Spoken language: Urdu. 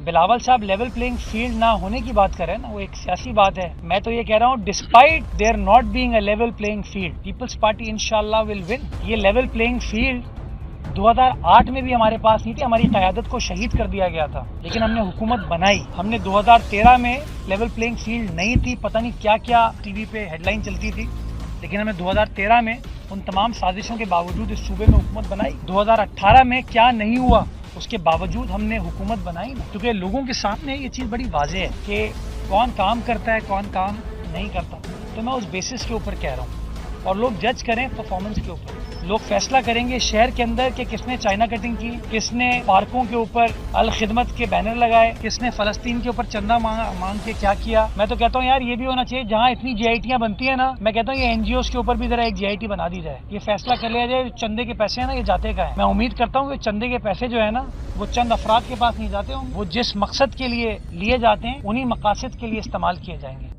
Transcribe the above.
بلاول صاحب لیول پلینگ فیلڈ نہ ہونے کی بات کریں نا، وہ ایک سیاسی بات ہے. میں تو یہ کہہ رہا ہوں despite there not being a level playing field, Peoples Party انشاءاللہ ول ون. یہ لیول پلینگ فیلڈ 2008 میں بھی ہمارے پاس نہیں تھی، ہماری قیادت کو شہید کر دیا گیا تھا، لیکن ہم نے حکومت بنائی. ہم نے 2013 میں لیول پلینگ فیلڈ نہیں تھی، پتہ نہیں کیا کیا ٹی وی پہ ہیڈ لائن چلتی تھی، لیکن ہم نے 2013 میں ان تمام سازشوں کے باوجود اس صوبے میں حکومت بنائی. 2018 میں کیا نہیں ہوا اس کے باوجود ہم نے حکومت بنائی نا، کیونکہ لوگوں کے سامنے یہ چیز بڑی واضح ہے کہ کون کام کرتا ہے کون کام نہیں کرتا. تو میں اس بیسس کے اوپر کہہ رہا ہوں، اور لوگ جج کریں پرفارمنس کے اوپر. لوگ فیصلہ کریں گے شہر کے اندر کہ کس نے چائنا کٹنگ کی، کس نے پارکوں کے اوپر الخدمت کے بینر لگائے، کس نے فلسطین کے اوپر چندہ مانگ کے کیا کیا. میں تو کہتا ہوں یار یہ بھی ہونا چاہیے، جہاں اتنی جی آئی ٹیاں بنتی ہیں نا، میں کہتا ہوں یہ این جی اوز کے اوپر بھی ذرا ایک جی آئی ٹی بنا دی جائے. یہ فیصلہ کر لیا جائے چندے کے پیسے ہیں نا یہ جاتے کا ہے. میں امید کرتا ہوں کہ چندے کے پیسے جو ہے نا وہ چند افراد کے پاس نہیں جاتے ہوں، وہ جس مقصد کے لیے لیے جاتے ہیں انہی مقاصد کے لیے استعمال کیے جائیں گے.